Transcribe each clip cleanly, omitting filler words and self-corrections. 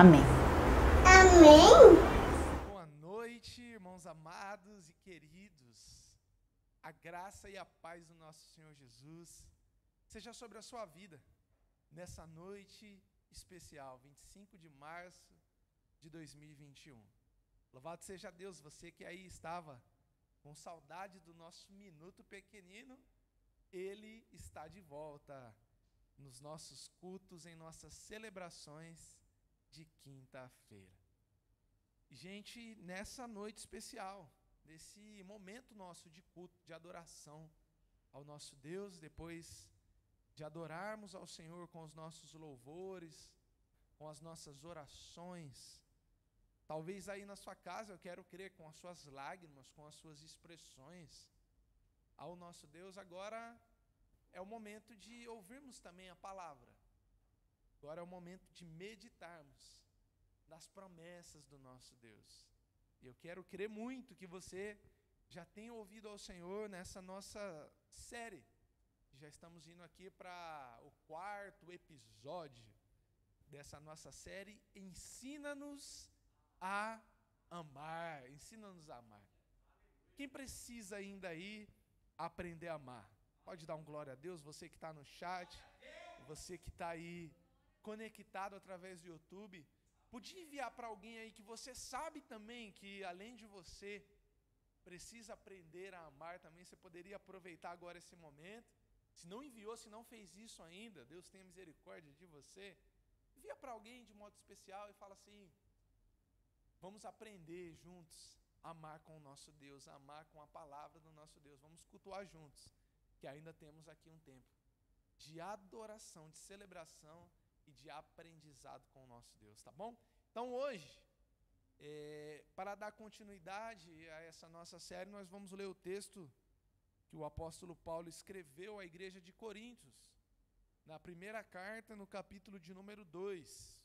Amém. Amém. Boa noite, irmãos amados e queridos. A graça e a paz do nosso Senhor Jesus seja sobre a sua vida nessa noite especial, 25 de março de 2021. Louvado seja Deus, você que aí estava com saudade do nosso minuto pequenino, Ele está de volta nos nossos cultos, em nossas celebrações de quinta-feira. Gente, nessa noite especial, nesse momento nosso de culto, de adoração ao nosso Deus, depois de adorarmos ao Senhor com os nossos louvores, com as nossas orações, talvez aí na sua casa, eu quero crer, com as suas lágrimas, com as suas expressões ao nosso Deus, agora é o momento de ouvirmos também a palavra. Agora é o momento de meditarmos nas promessas do nosso Deus. E eu quero crer muito que você já tenha ouvido ao Senhor nessa nossa série. Já estamos indo aqui para o 4º episódio dessa nossa série, Ensina-nos a amar. Ensina-nos a amar. Quem precisa ainda aí aprender a amar? Pode dar um glória a Deus, você que está no chat, você que está aí conectado através do YouTube. Podia enviar para alguém aí que você sabe também que, além de você, precisa aprender a amar também. Você poderia aproveitar agora esse momento. Se não enviou, se não fez isso ainda, Deus tenha misericórdia de você. Envia para alguém de modo especial e fala assim: vamos aprender juntos a amar com o nosso Deus, a amar com a palavra do nosso Deus. Vamos cultuar juntos, que ainda temos aqui um tempo de adoração, de celebração e de aprendizado com o nosso Deus, tá bom? Então hoje, para dar continuidade a essa nossa série, nós vamos ler o texto que o apóstolo Paulo escreveu à igreja de Coríntios, na primeira carta, no capítulo de número 2.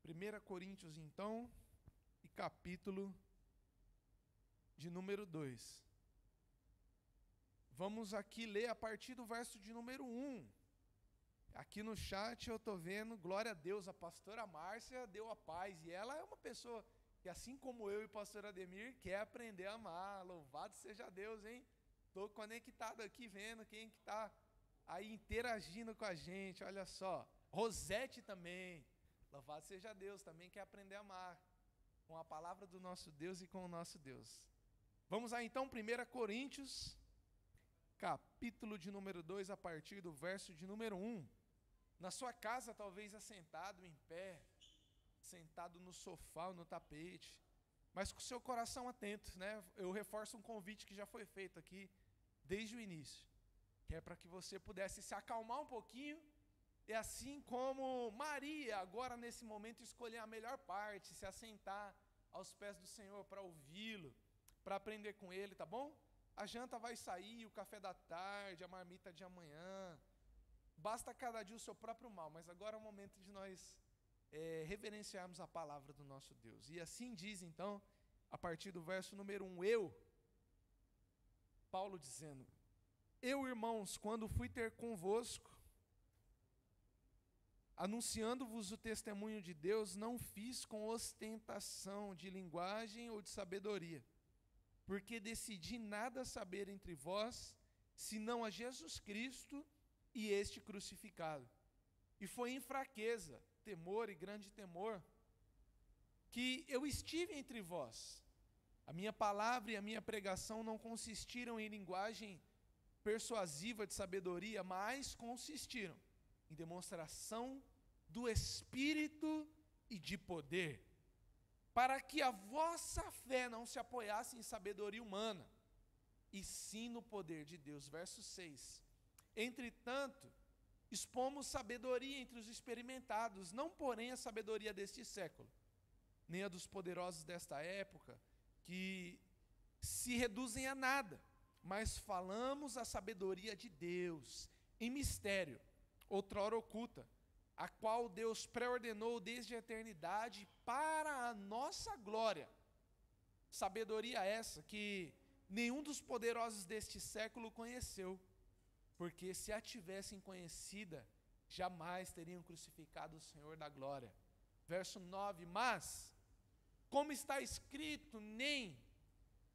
1 Coríntios, então, e capítulo de número 2. Vamos aqui ler a partir do verso de número 1. Aqui no chat eu estou vendo, glória a Deus, a pastora Márcia deu a paz. E ela é uma pessoa que, assim como eu e o pastor Ademir, quer aprender a amar. Louvado seja Deus, hein? Estou conectado aqui vendo quem que está aí interagindo com a gente, olha só. Rosete também, louvado seja Deus, também quer aprender a amar com a palavra do nosso Deus e com o nosso Deus. Vamos lá então, 1 Coríntios, capítulo de número 2, a partir do verso de número 1. Na sua casa, talvez assentado em pé, sentado no sofá ou no tapete, mas com o seu coração atento, né? Eu reforço um convite que já foi feito aqui desde o início, que é para que você pudesse se acalmar um pouquinho e, assim como Maria, agora nesse momento, escolher a melhor parte, se assentar aos pés do Senhor para ouvi-lo, para aprender com Ele, tá bom? A janta vai sair, o café da tarde, a marmita de amanhã. Basta cada dia o seu próprio mal, mas agora é o momento de nós reverenciarmos a palavra do nosso Deus. E assim diz, então, a partir do verso número 1, Paulo dizendo: eu, irmãos, quando fui ter convosco, anunciando-vos o testemunho de Deus, não fiz com ostentação de linguagem ou de sabedoria, porque decidi nada saber entre vós, senão a Jesus Cristo e este crucificado. E foi em fraqueza, temor e grande temor, que eu estive entre vós. A minha palavra e a minha pregação não consistiram em linguagem persuasiva de sabedoria, mas consistiram em demonstração do Espírito e de poder, para que a vossa fé não se apoiasse em sabedoria humana, e sim no poder de Deus. Verso 6. Entretanto, expomos sabedoria entre os experimentados, não porém a sabedoria deste século, nem a dos poderosos desta época, que se reduzem a nada, mas falamos a sabedoria de Deus, em mistério, outrora oculta, a qual Deus pré-ordenou desde a eternidade para a nossa glória. Sabedoria essa que nenhum dos poderosos deste século conheceu, porque se a tivessem conhecida, jamais teriam crucificado o Senhor da glória. Verso 9, mas, como está escrito, nem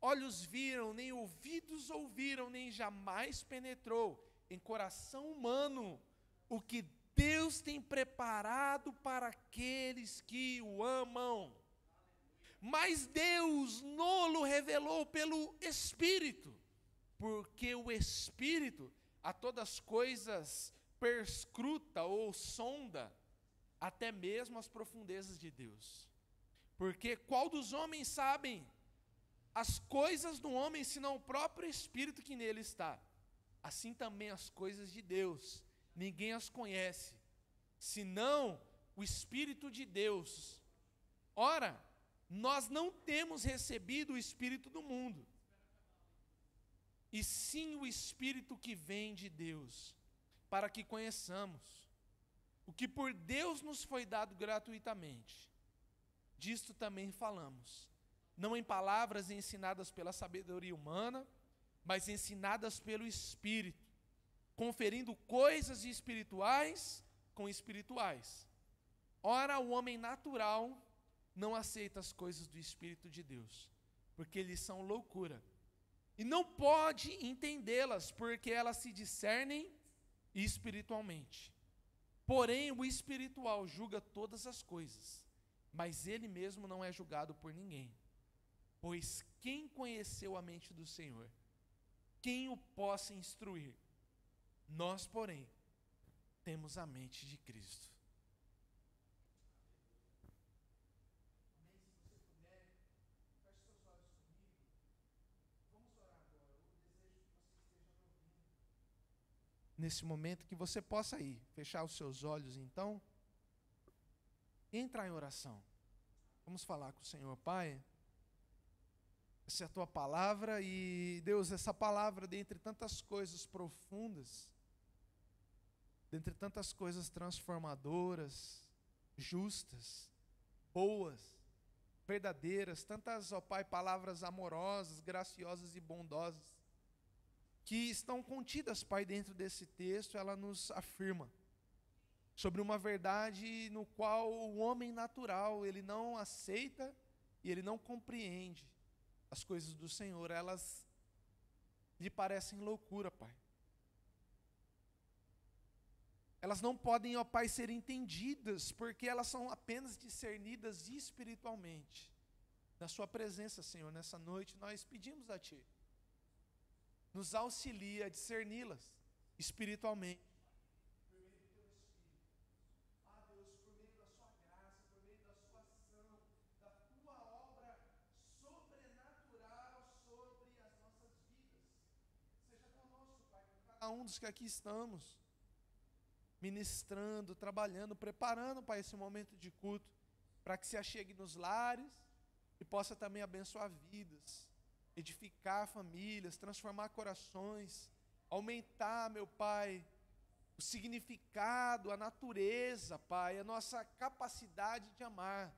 olhos viram, nem ouvidos ouviram, nem jamais penetrou em coração humano o que Deus tem preparado para aqueles que o amam. Mas Deus nolo revelou pelo Espírito, porque o Espírito a todas as coisas perscruta ou sonda, até mesmo as profundezas de Deus. Porque qual dos homens sabem as coisas do homem, senão o próprio Espírito que nele está? Assim também as coisas de Deus, ninguém as conhece, senão o Espírito de Deus. Ora, nós não temos recebido o Espírito do mundo, e sim o Espírito que vem de Deus, para que conheçamos o que por Deus nos foi dado gratuitamente. Disto também falamos, não em palavras ensinadas pela sabedoria humana, mas ensinadas pelo Espírito, conferindo coisas espirituais com espirituais. Ora, o homem natural não aceita as coisas do Espírito de Deus, porque eles são loucura, e não pode entendê-las, porque elas se discernem espiritualmente. Porém, o espiritual julga todas as coisas, mas ele mesmo não é julgado por ninguém. Pois quem conheceu a mente do Senhor? Quem o possa instruir? Nós, porém, temos a mente de Cristo. Nesse momento que você possa ir, fechar os seus olhos então, e entrar em oração. Vamos falar com o Senhor. Pai, essa é a tua palavra e Deus, essa palavra dentre tantas coisas profundas, dentre tantas coisas transformadoras, justas, boas, verdadeiras, tantas, ó Pai, palavras amorosas, graciosas e bondosas, que estão contidas, Pai, dentro desse texto. Ela nos afirma sobre uma verdade no qual o homem natural, ele não aceita e ele não compreende as coisas do Senhor. Elas lhe parecem loucura, Pai. Elas não podem, ó Pai, ser entendidas, porque elas são apenas discernidas espiritualmente. Na sua presença, Senhor, nessa noite, nós pedimos a Ti, nos auxilia a discerni-las espiritualmente. Por meio do Teu Espírito. Ah, Deus, por meio da Sua graça, por meio da Sua ação, da Tua obra sobrenatural sobre as nossas vidas. Seja conosco, Pai, com cada um dos que aqui estamos, ministrando, trabalhando, preparando para esse momento de culto, para que se achegue nos lares e possa também abençoar vidas, edificar famílias, transformar corações, aumentar, meu Pai, o significado, a natureza, Pai, a nossa capacidade de amar,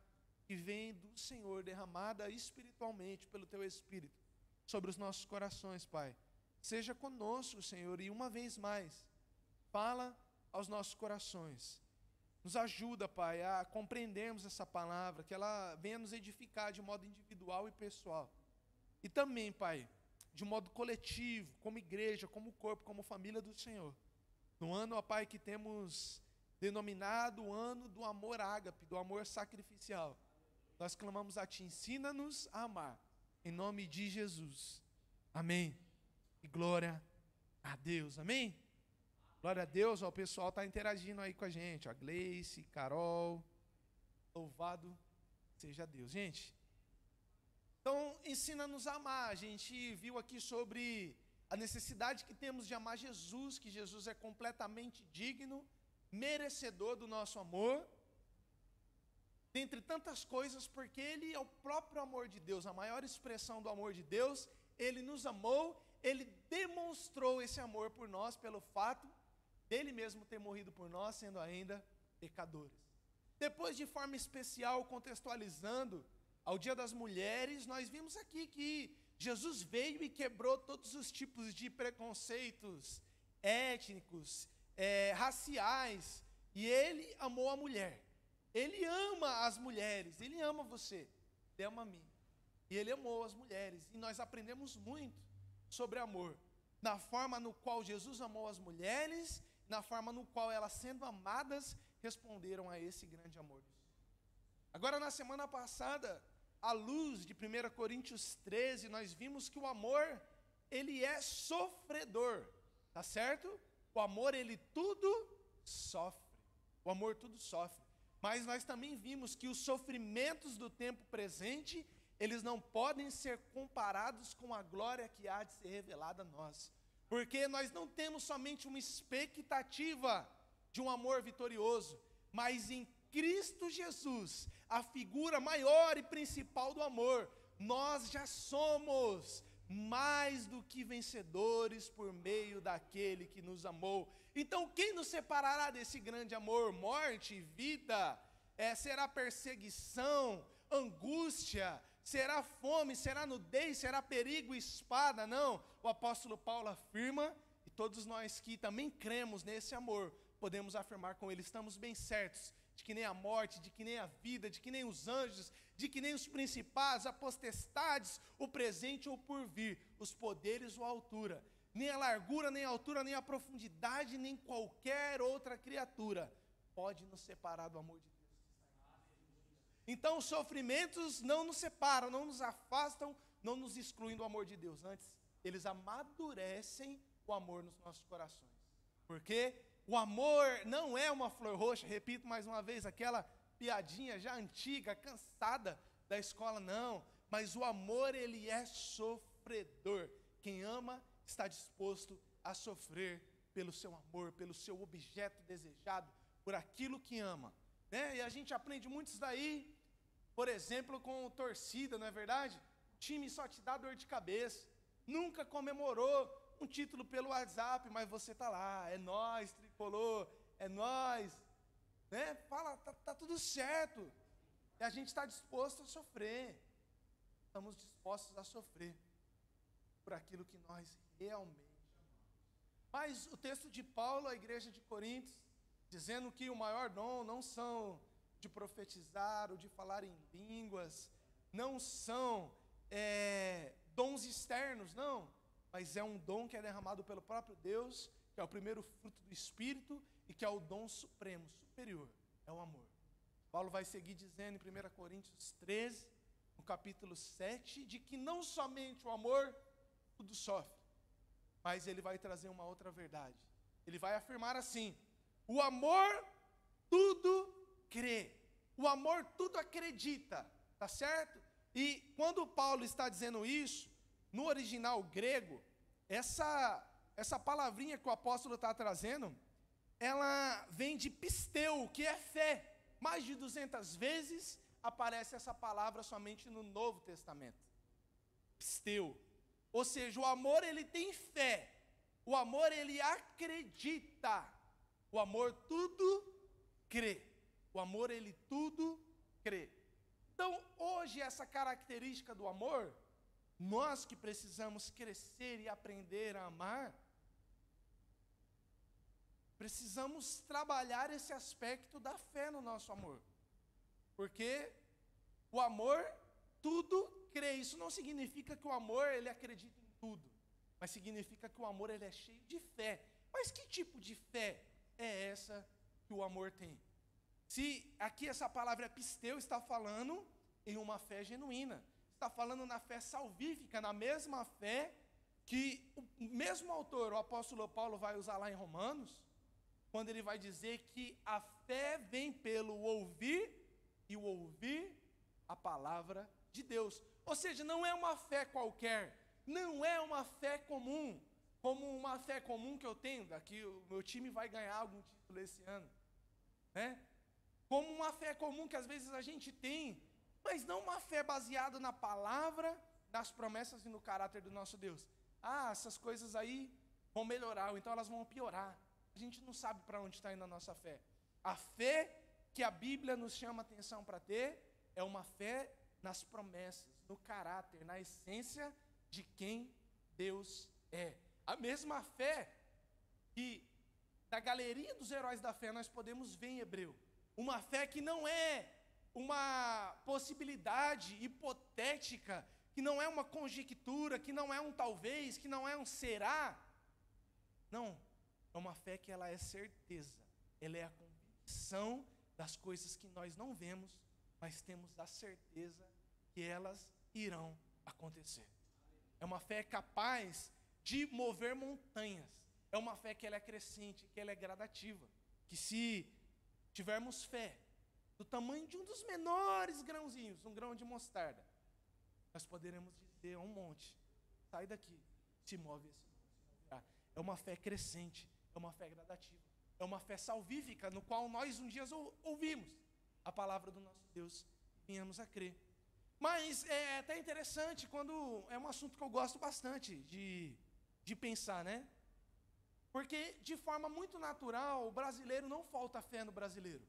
que vem do Senhor, derramada espiritualmente pelo Teu Espírito, sobre os nossos corações, Pai. Seja conosco, Senhor, e uma vez mais, fala aos nossos corações. Nos ajuda, Pai, a compreendermos essa palavra, que ela venha nos edificar de modo individual e pessoal. E também, Pai, de modo coletivo, como igreja, como corpo, como família do Senhor. No ano, ó Pai, que temos denominado o ano do amor ágape, do amor sacrificial. Nós clamamos a Ti, ensina-nos a amar, em nome de Jesus. Amém. E glória a Deus. Amém. Glória a Deus, ó, o pessoal está interagindo aí com a gente, ó, Gleice, Carol, louvado seja Deus. Gente, então, ensina-nos a amar. A gente viu aqui sobre a necessidade que temos de amar Jesus, que Jesus é completamente digno, merecedor do nosso amor, dentre tantas coisas, porque Ele é o próprio amor de Deus, a maior expressão do amor de Deus. Ele nos amou, Ele demonstrou esse amor por nós, pelo fato dele mesmo ter morrido por nós, sendo ainda pecadores. Depois, de forma especial, contextualizando ao Dia das Mulheres, nós vimos aqui que Jesus veio e quebrou todos os tipos de preconceitos étnicos, raciais, E ele amou a mulher. Ele ama as mulheres, ele ama você, ele ama a mim. E ele amou as mulheres. E nós aprendemos muito sobre amor. Na forma no qual Jesus amou as mulheres, na forma no qual elas, sendo amadas, responderam a esse grande amor. Agora, na semana passada, à luz de 1 Coríntios 13, nós vimos que o amor, ele é sofredor, tá certo? O amor, ele tudo sofre. O amor tudo sofre. Mas nós também vimos que os sofrimentos do tempo presente, eles não podem ser comparados com a glória que há de ser revelada a nós. Porque nós não temos somente uma expectativa de um amor vitorioso, mas em Cristo Jesus, a figura maior e principal do amor, nós já somos mais do que vencedores por meio daquele que nos amou. Então, quem nos separará desse grande amor? Morte, vida, será perseguição, angústia, será fome, será nudez, será perigo, espada? Não, o apóstolo Paulo afirma, e todos nós que também cremos nesse amor, podemos afirmar com ele, estamos bem certos, de que nem a morte, de que nem a vida, de que nem os anjos, de que nem os principados, a potestades, o presente ou o porvir, os poderes ou a altura, nem a largura, nem a altura, nem a profundidade, nem qualquer outra criatura pode nos separar do amor de Deus. Então os sofrimentos não nos separam, não nos afastam, não nos excluem do amor de Deus. Antes, eles amadurecem o amor nos nossos corações. Porque o amor não é uma flor roxa, repito mais uma vez, aquela piadinha já antiga, cansada da escola, não. Mas o amor, ele é sofredor. Quem ama está disposto a sofrer pelo seu amor, pelo seu objeto desejado, por aquilo que ama. E a gente aprende muito isso daí, por exemplo, com torcida, não é verdade? O time só te dá dor de cabeça. Nunca comemorou um título pelo WhatsApp, mas você está lá, é nós, tricolor, é nós. Fala, tá tudo certo. E a gente está disposto a sofrer. Estamos dispostos a sofrer por aquilo que nós realmente amamos. Mas o texto de Paulo à igreja de Coríntios, dizendo que o maior dom não são de profetizar ou de falar em línguas, não são dons externos, não, mas é um dom que é derramado pelo próprio Deus, que é o primeiro fruto do Espírito e que é o dom supremo, superior, é o amor. Paulo vai seguir dizendo em 1 Coríntios 13, no capítulo 7, de que não somente o amor tudo sofre, mas ele vai trazer uma outra verdade. Ele vai afirmar assim: o amor tudo crê, o amor tudo acredita, tá certo? E quando Paulo está dizendo isso, no original grego, essa palavrinha que o apóstolo está trazendo, ela vem de pisteu, que é fé. Mais de 200 vezes aparece essa palavra somente no Novo Testamento. Pisteu. Ou seja, o amor, ele tem fé. O amor, ele acredita. O amor tudo crê. O amor, ele tudo crê. Então, hoje, essa característica do amor, nós que precisamos crescer e aprender a amar, precisamos trabalhar esse aspecto da fé no nosso amor. Porque o amor tudo crê. Isso não significa que o amor, ele acredita em tudo, mas significa que o amor, ele é cheio de fé. Mas que tipo de fé é essa que o amor tem? Se aqui essa palavra pisteu está falando em uma fé genuína, está falando na fé salvífica, na mesma fé que o mesmo autor, o apóstolo Paulo, vai usar lá em Romanos, quando ele vai dizer que a fé vem pelo ouvir e o ouvir a palavra de Deus. Ou seja, não é uma fé qualquer, não é uma fé comum, como uma fé comum que eu tenho, daqui o meu time vai ganhar algum título esse ano, como uma fé comum que às vezes a gente tem, mas não uma fé baseada na palavra, nas promessas e no caráter do nosso Deus. Essas coisas aí vão melhorar, ou então elas vão piorar. A gente não sabe para onde está indo a nossa fé. A fé que a Bíblia nos chama atenção para ter é uma fé nas promessas, no caráter, na essência de quem Deus é. A mesma fé que da galeria dos heróis da fé, nós podemos ver em Hebreu uma fé que não é uma possibilidade hipotética, que não é uma conjectura, que não é um talvez, que não é um será. Não, é uma fé que ela é certeza, ela é a convicção das coisas que nós não vemos, mas temos a certeza que elas irão acontecer. É uma fé capaz de mover montanhas. É uma fé que ela é crescente, que ela é gradativa. Que se tivermos fé do tamanho de um dos menores grãozinhos, um grão de mostarda, nós poderemos dizer a um monte, sai daqui, se move esse monte. É uma fé crescente, é uma fé gradativa, é uma fé salvífica, no qual nós um dia ouvimos a palavra do nosso Deus e viemos a crer. Mas é até interessante quando é um assunto que eu gosto bastante de pensar, né? Porque de forma muito natural, o brasileiro não falta fé no brasileiro.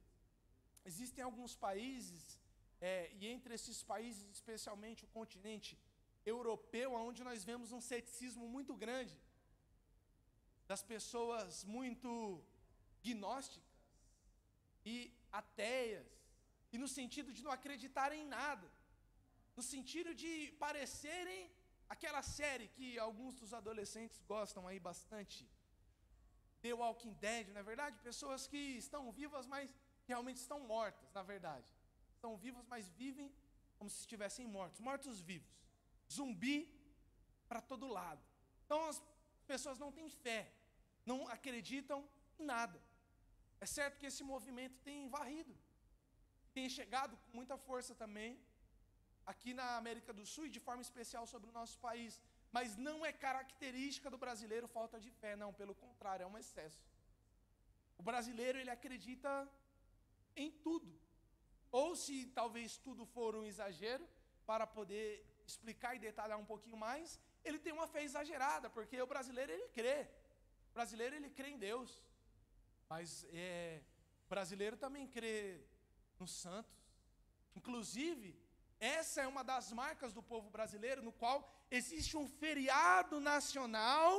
Existem alguns países, e entre esses países, especialmente o continente europeu, onde nós vemos um ceticismo muito grande, das pessoas muito gnósticas e ateias, e no sentido de não acreditarem em nada, no sentido de parecerem aquela série que alguns dos adolescentes gostam aí bastante, The Walking Dead, não é verdade? Pessoas que estão vivas, mas realmente estão mortas, na verdade. Estão vivas, mas vivem como se estivessem mortos, mortos-vivos. Zumbi para todo lado. Então as pessoas não têm fé, não acreditam em nada. É certo que esse movimento tem varrido, tem chegado com muita força também aqui na América do Sul e de forma especial sobre o nosso país. Mas não é característica do brasileiro falta de fé, não, pelo contrário, é um excesso. O brasileiro, ele acredita em tudo. Ou se talvez tudo for um exagero, para poder explicar e detalhar um pouquinho mais, ele tem uma fé exagerada, porque o brasileiro, ele crê. O brasileiro, ele crê em Deus. Mas o brasileiro também crê nos santos. Inclusive, essa é uma das marcas do povo brasileiro, no qual existe um feriado nacional,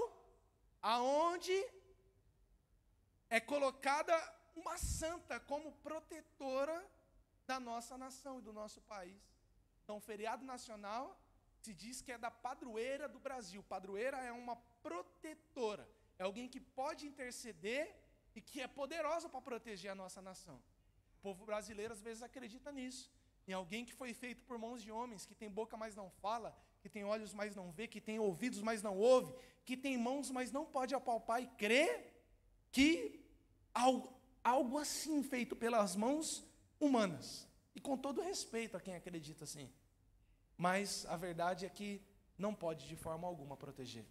aonde é colocada uma santa como protetora da nossa nação e do nosso país. Então, o feriado nacional se diz que é da padroeira do Brasil. Padroeira é uma protetora, é alguém que pode interceder e que é poderosa para proteger a nossa nação. O povo brasileiro às vezes acredita nisso, em alguém que foi feito por mãos de homens, que tem boca, mas não fala, que tem olhos, mas não vê, que tem ouvidos, mas não ouve, que tem mãos, mas não pode apalpar, e crê que algo assim feito pelas mãos humanas. E com todo respeito a quem acredita assim. Mas a verdade é que não pode de forma alguma proteger.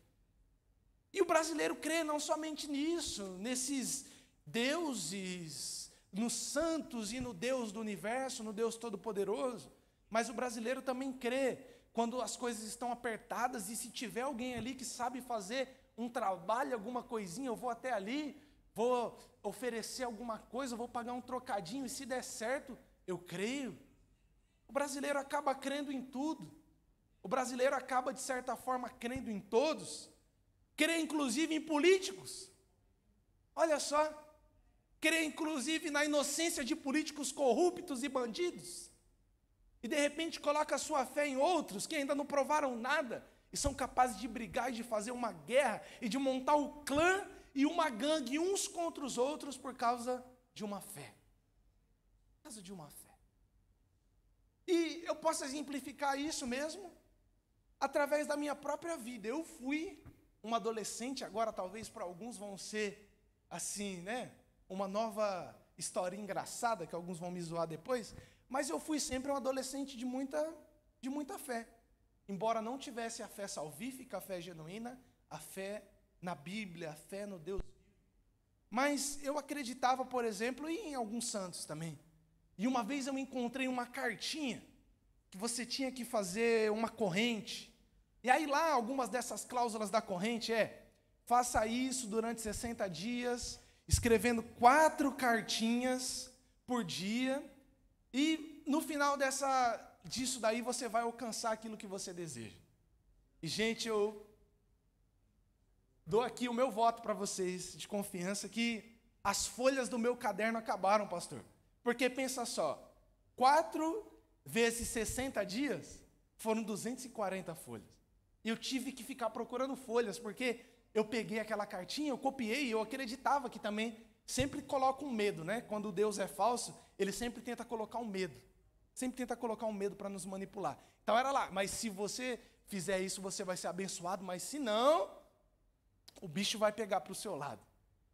E o brasileiro crê não somente nisso, nesses deuses, nos santos e no Deus do universo, no Deus Todo-Poderoso, mas o brasileiro também crê quando as coisas estão apertadas e se tiver alguém ali que sabe fazer um trabalho, alguma coisinha, eu vou até ali, vou oferecer alguma coisa, vou pagar um trocadinho e se der certo, eu creio. O brasileiro acaba crendo em tudo. O brasileiro acaba, de certa forma, crendo em todos. Crê, inclusive, em políticos. Olha só. Crê, inclusive, na inocência de políticos corruptos e bandidos. E, de repente, coloca a sua fé em outros que ainda não provaram nada e são capazes de brigar e de fazer uma guerra e de montar um clã e uma gangue uns contra os outros por causa de uma fé. Por causa de uma fé. E eu posso exemplificar isso mesmo através da minha própria vida. Eu fui um adolescente, agora talvez para alguns vão ser assim, né? Uma nova história engraçada, que alguns vão me zoar depois, mas eu fui sempre um adolescente de muita fé. Embora não tivesse a fé salvífica, a fé genuína, a fé na Bíblia, a fé no Deus vivo. Mas eu acreditava, por exemplo, em alguns santos também. E uma vez eu encontrei uma cartinha, que você tinha que fazer uma corrente. E aí lá, algumas dessas cláusulas da corrente faça isso durante 60 dias, escrevendo 4 cartinhas por dia, e no final disso daí você vai alcançar aquilo que você deseja. E, gente, eu dou aqui o meu voto para vocês, de confiança, que as folhas do meu caderno acabaram, pastor. Porque pensa só, 4 vezes 60 dias foram 240 folhas. E eu tive que ficar procurando folhas, porque eu peguei aquela cartinha, eu copiei, eu acreditava que também sempre coloca um medo, né? Quando Deus é falso, ele sempre tenta colocar um medo. Sempre tenta colocar um medo para nos manipular. Então era lá, mas se você fizer isso, você vai ser abençoado, mas se não, o bicho vai pegar para o seu lado.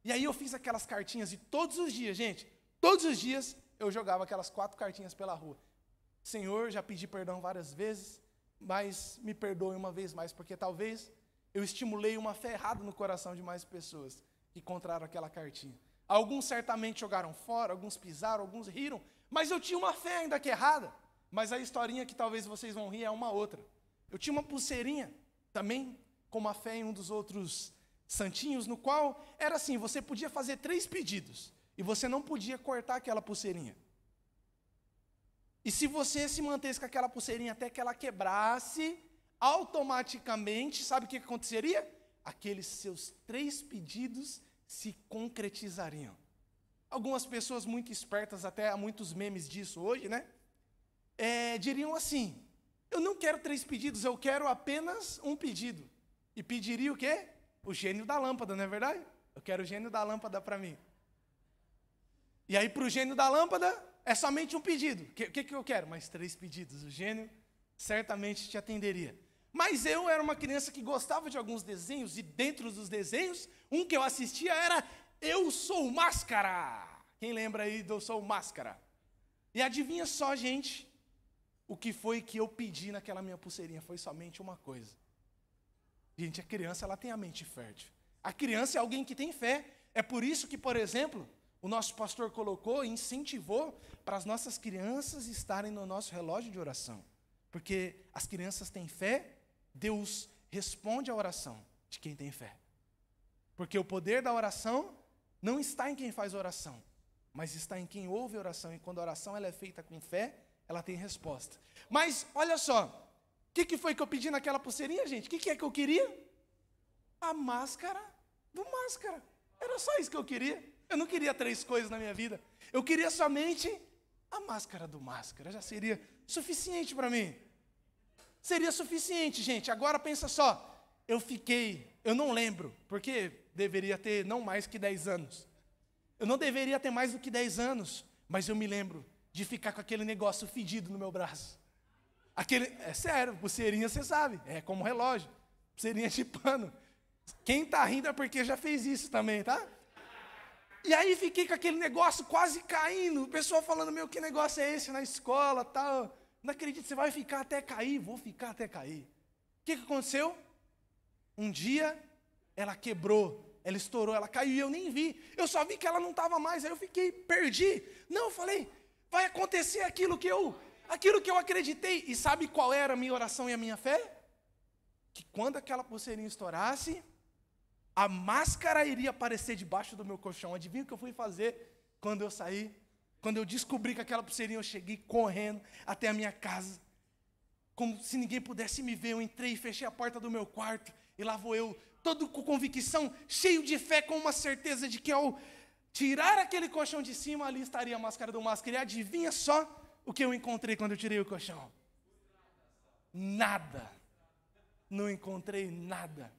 E aí eu fiz aquelas cartinhas e todos os dias, gente, todos os dias eu jogava aquelas 4 cartinhas pela rua. Senhor, já pedi perdão várias vezes, mas me perdoe uma vez mais, porque talvez eu estimulei uma fé errada no coração de mais pessoas que encontraram aquela cartinha. Alguns certamente jogaram fora, alguns pisaram, alguns riram, mas eu tinha uma fé ainda que errada. Mas a historinha que talvez vocês vão rir é uma outra. Eu tinha uma pulseirinha, também com uma fé em um dos outros santinhos, no qual era assim, você podia fazer 3 pedidos, e você não podia cortar aquela pulseirinha. E se você se mantesse com aquela pulseirinha até que ela quebrasse, automaticamente, sabe o que aconteceria? Aqueles seus 3 pedidos se concretizariam. Algumas pessoas muito espertas, até há muitos memes disso hoje, né? Diriam assim, eu não quero 3 pedidos, eu quero apenas um pedido. E pediria o quê? O gênio da lâmpada, não é verdade? Eu quero o gênio da lâmpada para mim. E aí para o gênio da lâmpada é somente um pedido. O que eu quero? Mais 3 pedidos. O gênio certamente te atenderia. Mas eu era uma criança que gostava de alguns desenhos, e dentro dos desenhos, um que eu assistia era Eu Sou Máscara. Quem lembra aí do Eu Sou Máscara? E adivinha só, gente, o que foi que eu pedi naquela minha pulseirinha? Foi somente uma coisa. Gente, a criança, ela tem a mente fértil. A criança é alguém que tem fé. É por isso que, por exemplo, o nosso pastor colocou e incentivou para as nossas crianças estarem no nosso relógio de oração. Porque as crianças têm fé, Deus responde à oração de quem tem fé. Porque o poder da oração não está em quem faz oração, mas está em quem ouve a oração. E quando a oração ela é feita com fé, ela tem resposta. Mas, olha só, o que foi que eu pedi naquela pulseirinha, gente? O que é que eu queria? A máscara do Máscara. Era só isso que eu queria. Eu não queria 3 coisas na minha vida. Eu queria somente a máscara do Máscara. Já seria suficiente para mim. Seria suficiente, gente. Agora pensa só. Eu não lembro, porque deveria ter não mais que 10 anos. Eu não deveria ter mais do que 10 anos, mas eu me lembro de ficar com aquele negócio fedido no meu braço. É sério, pulseirinha você sabe, é como relógio, pulseirinha de pano. Quem está rindo é porque já fez isso também, tá? E aí fiquei com aquele negócio quase caindo, o pessoal falando, meu, que negócio é esse na escola, tal. Não acredito, você vai ficar até cair? Vou ficar até cair. O que aconteceu? Um dia, ela quebrou, ela estourou, ela caiu e eu nem vi. Eu só vi que ela não estava mais, aí eu perdi. Não, eu falei, vai acontecer aquilo que eu acreditei. E sabe qual era a minha oração e a minha fé? Que quando aquela pulseirinha estourasse, a máscara iria aparecer debaixo do meu colchão. Adivinha o que eu fui fazer quando eu saí? Quando eu descobri que aquela pulseirinha, eu cheguei correndo até a minha casa. Como se ninguém pudesse me ver, eu entrei e fechei a porta do meu quarto. E lá vou eu, todo com convicção, cheio de fé, com uma certeza de que ao tirar aquele colchão de cima, ali estaria a máscara do Máscara. E adivinha só o que eu encontrei quando eu tirei o colchão? Nada. Não encontrei nada.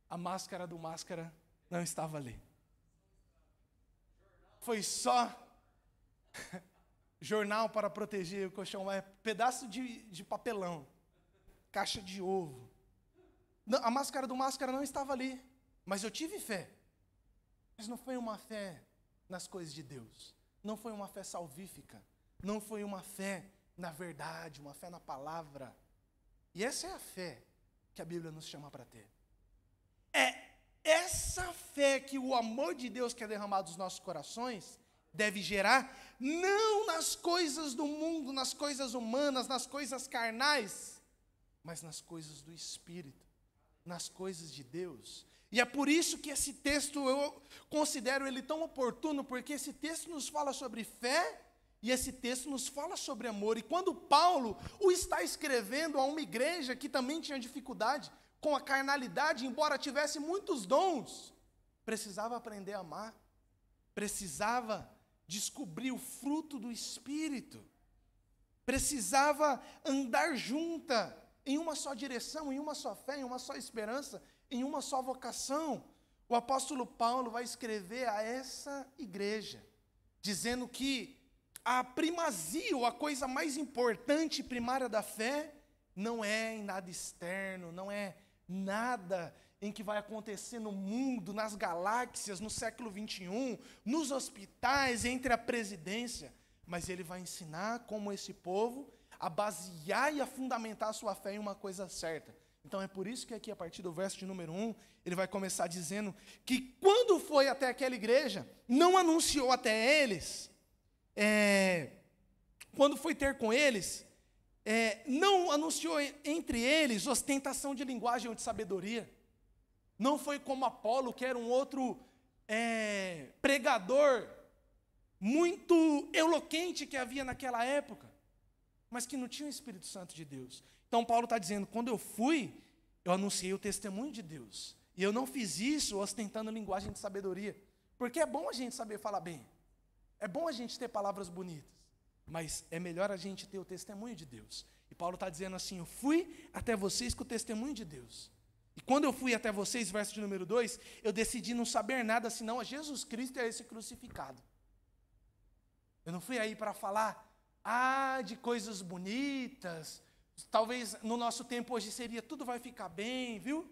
A máscara do Máscara não estava ali. Foi só jornal para proteger o colchão, pedaço de papelão, caixa de ovo. Não, a máscara do Máscara não estava ali, mas eu tive fé. Mas não foi uma fé nas coisas de Deus, não foi uma fé salvífica, não foi uma fé na verdade, uma fé na palavra. E essa é a fé que a Bíblia nos chama para ter. É essa fé que o amor de Deus que é derramado nos nossos corações deve gerar, não nas coisas do mundo, nas coisas humanas, nas coisas carnais, mas nas coisas do Espírito, nas coisas de Deus. E é por isso que esse texto eu considero ele tão oportuno, porque esse texto nos fala sobre fé e esse texto nos fala sobre amor. E quando Paulo o está escrevendo a uma igreja que também tinha dificuldade com a carnalidade, embora tivesse muitos dons, precisava aprender a amar. precisava descobrir o fruto do Espírito, precisava andar junta, em uma só direção, em uma só fé, em uma só esperança, em uma só vocação. O apóstolo Paulo vai escrever a essa igreja, dizendo que a primazia, ou a coisa mais importante e primária da fé, não é em nada externo, não é nada em que vai acontecer no mundo, nas galáxias, no século 21, nos hospitais, entre a presidência, mas ele vai ensinar como esse povo a basear e a fundamentar a sua fé em uma coisa certa. Então é por isso que aqui, a partir do verso de número 1, ele vai começar dizendo que quando foi até aquela igreja, não anunciou até eles, quando foi ter com eles, não anunciou entre eles ostentação de linguagem ou de sabedoria. Não foi como Apolo, que era um outro pregador muito eloquente que havia naquela época, mas que não tinha o Espírito Santo de Deus. Então Paulo está dizendo, quando eu fui, eu anunciei o testemunho de Deus. E eu não fiz isso ostentando linguagem de sabedoria. Porque é bom a gente saber falar bem. É bom a gente ter palavras bonitas. Mas é melhor a gente ter o testemunho de Deus. E Paulo está dizendo assim, eu fui até vocês com o testemunho de Deus. E quando eu fui até vocês, verso de número 2, eu decidi não saber nada senão a Jesus Cristo e a esse crucificado. Eu não fui aí para falar, de coisas bonitas. Talvez no nosso tempo hoje seria, tudo vai ficar bem, viu?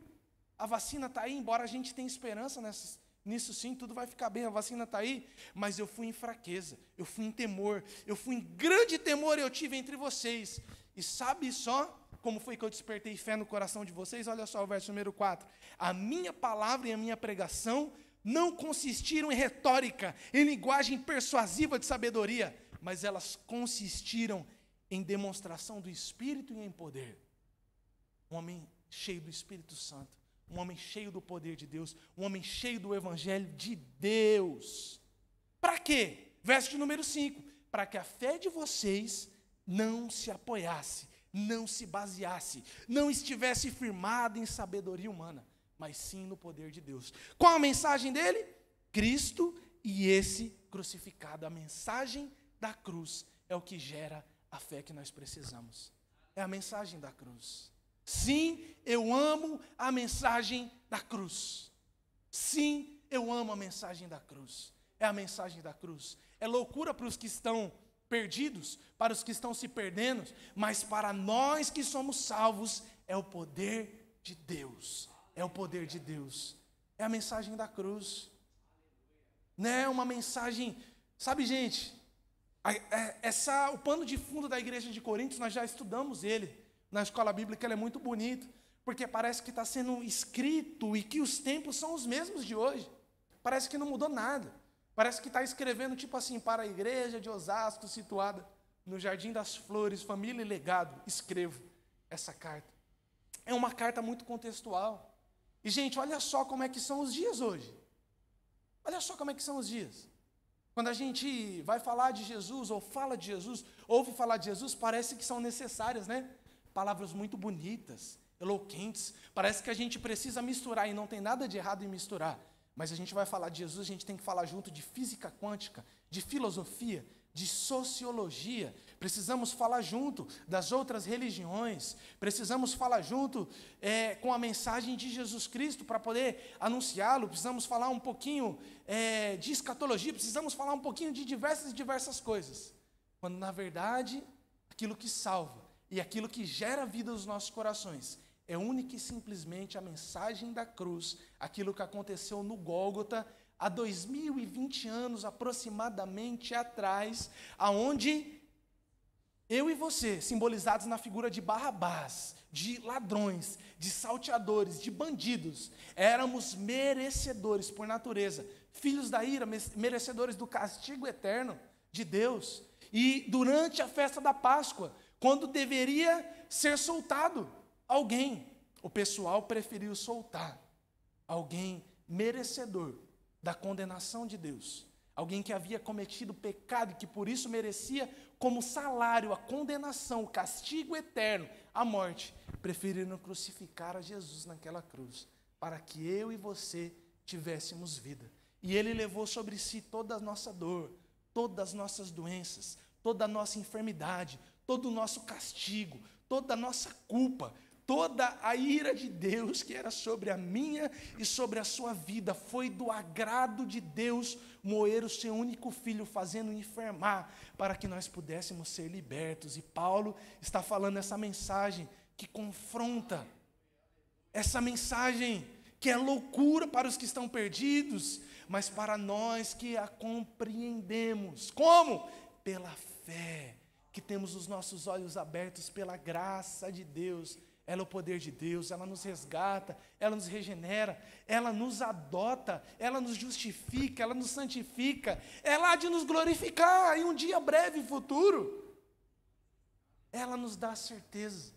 A vacina está aí, embora a gente tenha esperança nisso sim, tudo vai ficar bem, a vacina está aí. Mas eu fui em fraqueza, eu fui em temor, eu fui em grande temor eu tive entre vocês. E sabe só como foi que eu despertei fé no coração de vocês? Olha só o verso número 4. A minha palavra e a minha pregação não consistiram em retórica, em linguagem persuasiva de sabedoria, mas elas consistiram em demonstração do Espírito e em poder. Um homem cheio do Espírito Santo, um homem cheio do poder de Deus, um homem cheio do Evangelho de Deus. Para quê? Verso de número 5. Para que a fé de vocês não se apoiasse, não se baseasse, não estivesse firmada em sabedoria humana, mas sim no poder de Deus. Qual a mensagem dele? Cristo e esse crucificado. A mensagem da cruz é o que gera a fé que nós precisamos. É a mensagem da cruz. Sim, eu amo a mensagem da cruz. Sim, eu amo a mensagem da cruz. É a mensagem da cruz. É loucura para os que estão perdidos, para os que estão se perdendo, mas para nós que somos salvos, é o poder de Deus. É o poder de Deus. É a mensagem da cruz. Não é uma mensagem... Sabe, gente, o pano de fundo da igreja de Coríntios, nós já estudamos ele na escola bíblica, ele é muito bonito, porque parece que está sendo escrito e que os tempos são os mesmos de hoje. Parece que não mudou nada. Parece que está escrevendo, tipo assim, para a igreja de Osasco, situada no Jardim das Flores, família e legado, escrevo essa carta. É uma carta muito contextual. E, gente, olha só como é que são os dias hoje. Olha só como é que são os dias. Quando a gente vai falar de Jesus, ou fala de Jesus, ouve falar de Jesus, parece que são necessárias, né? Palavras muito bonitas, eloquentes. Parece que a gente precisa misturar, e não tem nada de errado em misturar. Mas a gente vai falar de Jesus, a gente tem que falar junto de física quântica, de filosofia, de sociologia. Precisamos falar junto das outras religiões. Precisamos falar junto com a mensagem de Jesus Cristo para poder anunciá-lo. Precisamos falar um pouquinho de escatologia. Precisamos falar um pouquinho de diversas coisas. Quando, na verdade, aquilo que salva e aquilo que gera vida nos nossos corações é única e simplesmente a mensagem da cruz, aquilo que aconteceu no Gólgota, há 2020 anos aproximadamente atrás, aonde eu e você, simbolizados na figura de Barrabás, de ladrões, de salteadores, de bandidos, éramos merecedores por natureza, filhos da ira, merecedores do castigo eterno de Deus. E durante a festa da Páscoa, quando deveria ser soltado alguém, o pessoal preferiu soltar alguém merecedor da condenação de Deus, alguém que havia cometido pecado e que por isso merecia como salário a condenação, o castigo eterno, a morte. Preferiram crucificar a Jesus naquela cruz, para que eu e você tivéssemos vida. E Ele levou sobre si toda a nossa dor, todas as nossas doenças, toda a nossa enfermidade, todo o nosso castigo, toda a nossa culpa, toda a ira de Deus que era sobre a minha e sobre a sua vida. Foi do agrado de Deus moer o seu único filho, fazendo enfermar, para que nós pudéssemos ser libertos. E Paulo está falando essa mensagem que confronta, essa mensagem que é loucura para os que estão perdidos, mas para nós que a compreendemos. Como? Pela fé, que temos os nossos olhos abertos pela graça de Deus. Ela é o poder de Deus, ela nos resgata, ela nos regenera, ela nos adota, ela nos justifica, ela nos santifica, ela há de nos glorificar em um dia breve e futuro. Ela nos dá a certeza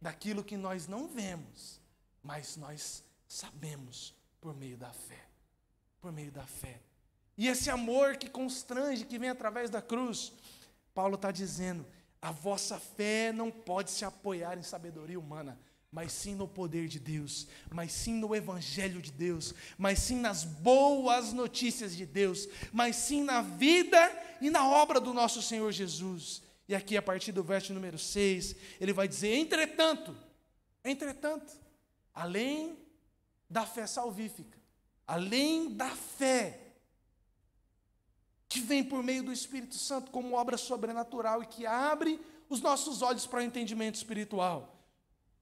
daquilo que nós não vemos, mas nós sabemos por meio da fé. Por meio da fé. E esse amor que constrange, que vem através da cruz, Paulo está dizendo: a vossa fé não pode se apoiar em sabedoria humana, mas sim no poder de Deus, mas sim no evangelho de Deus, mas sim nas boas notícias de Deus, mas sim na vida e na obra do nosso Senhor Jesus. E aqui, a partir do verso número 6, ele vai dizer: entretanto, além da fé salvífica, além da fé que vem por meio do Espírito Santo como obra sobrenatural e que abre os nossos olhos para o entendimento espiritual,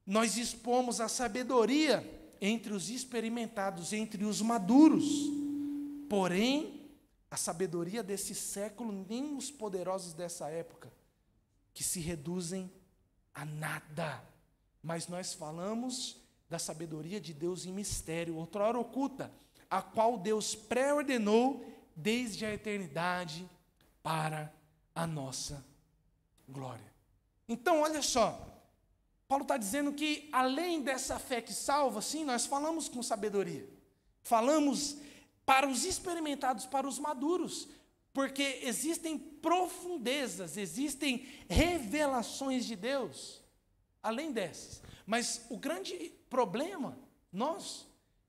nós expomos a sabedoria entre os experimentados, entre os maduros. Porém, a sabedoria desse século, nem os poderosos dessa época, que se reduzem a nada. Mas nós falamos da sabedoria de Deus em mistério, outrora oculta, a qual Deus pré-ordenou desde a eternidade para a nossa glória. Então, olha só, Paulo está dizendo que além dessa fé que salva, sim, nós falamos com sabedoria, falamos para os experimentados, para os maduros, porque existem profundezas, existem revelações de Deus, além dessas. Mas o grande problema,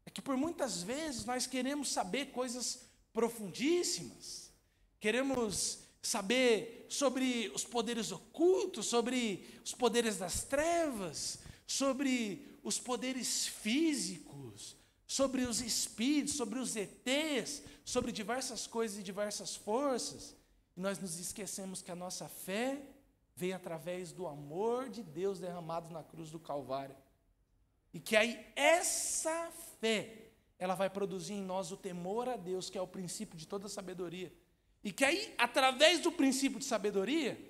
é que por muitas vezes nós queremos saber coisas profundíssimas, queremos saber sobre os poderes ocultos, sobre os poderes das trevas, sobre os poderes físicos, sobre os espíritos, sobre os ETs, sobre diversas coisas e diversas forças. E nós nos esquecemos que a nossa fé vem através do amor de Deus derramado na cruz do Calvário. E que aí essa fé, ela vai produzir em nós o temor a Deus, que é o princípio de toda sabedoria. E que aí, através do princípio de sabedoria,